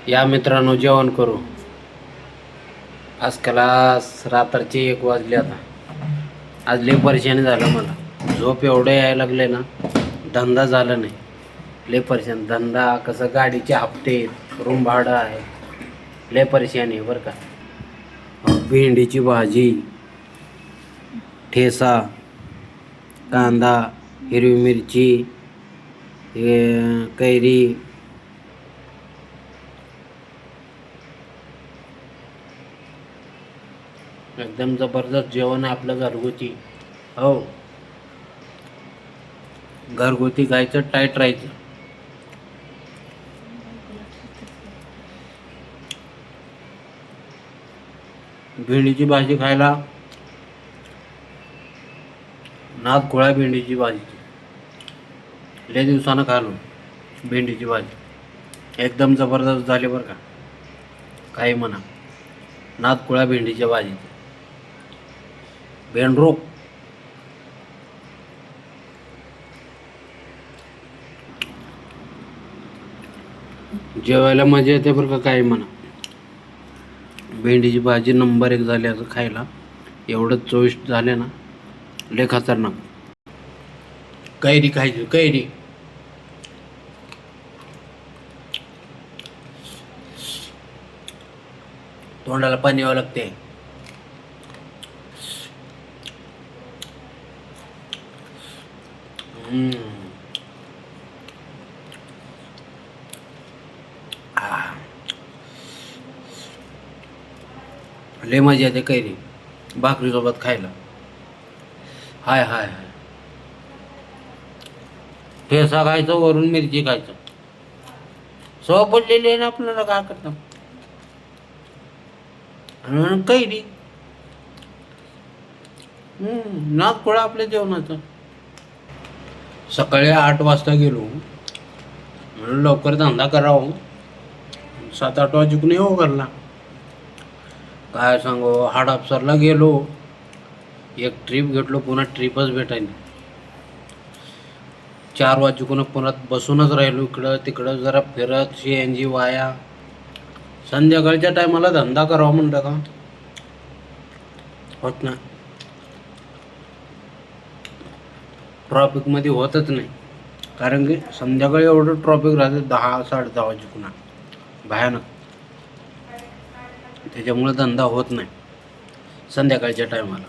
या मित्रांनो, जेवण करू. आजकाल रात्रीचे 1 वाजले. आता आज लय परेशानी झालं मला. झोप एवढं यायला लागले ना, धंदा झाला नाही. लय परेशान. धंदा कसं, गाडीचे हप्ते, रूम भाडं आहे, लय परेशानी आहे बरं का. भेंडीची भाजी, ठेसा, कांदा, हिरवी मिरची, कैरी, एकदम जबरदस्त जेवण आहे आपलं घरगुती. हो, घरगुती खायचं, टाईट राहायचं. भेंडीची भाजी खायला नाद खुळा. भेंडीची भाजीची लय दिवसानं खालो. भेंडीची भाजी एकदम जबरदस्त झाली बरं का. काही म्हणा, नाद खुळा भेंडीच्या भाजीची. भेंडरो जेवायला मजा येते बरं का. काही म्हणा, भेंडीची भाजी नंबर 1 झाली असं खायला. एवढं चविष्ट झाले ना, लय खतरनाक. कैरी खायची, कैरी. तोंडाला पाणी यावं लागते. लय मजा येते कैरी भाकरीसोबत खायला. हाय हाय हाय. ठेसा खायचं, वरून मिरची खायचं. सवय पडलेली आहे ना आपल्याला, काय करता. आणि कैरी नाद खोळा आपल्या जेवणाचं. सकाळी 8 वाजता गेलो म्हणून लवकर धंदा करावं. 7-8 वाजून येऊ घरला. काय सांगू, हाडापसरला गेलो, एक ट्रिप घेतलो, पुन्हा ट्रिपच भेटायला. 4 वाजून पुन्हा बसूनच राहिलो, इकडं तिकडं जरा फिरत, CNG वाया. संध्याकाळच्या टायमाला धंदा करावा म्हणलं का होत ना. ट्रॉफिकमध्ये होतच नाही, कारण की संध्याकाळी एवढं ट्रॉफिक राहते. 10-10:30 वाजून भयानक. त्याच्यामुळे धंदा होत नाही संध्याकाळच्या टायमाला.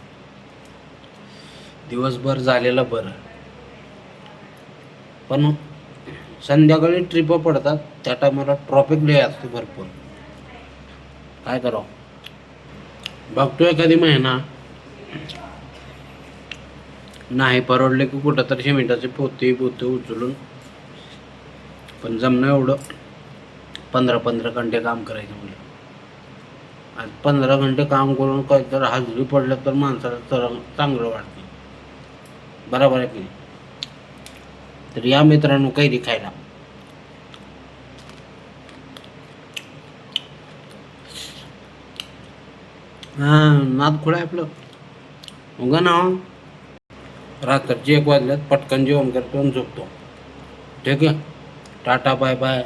दिवसभर झालेलं बरं, पण संध्याकाळी ट्रिप पडतात, त्या टायमाला ट्रॉफिक लय असते भरपूर. काय करावं, बघतोय कधी महिना नाही परवडले की कुठं तर सिमेंटाचे पोते उचलून. पण जमणं एवढं 15 घंटे काम करायचं म्हणजे. आज 15 घंटे काम करून काय तर हाजरी पडलं तर माणसाला तर चांगलं वाटतं. बरोबर आहे की नाही. तर या मित्रांनो, कैरी खायला. नाद खुळा आहे आपलं. उगा ना, रात्रीचे 1 वाजल्यात, पटकन जेवण करतो आणि झोपतो. ठीक आहे. Tata, bye bye.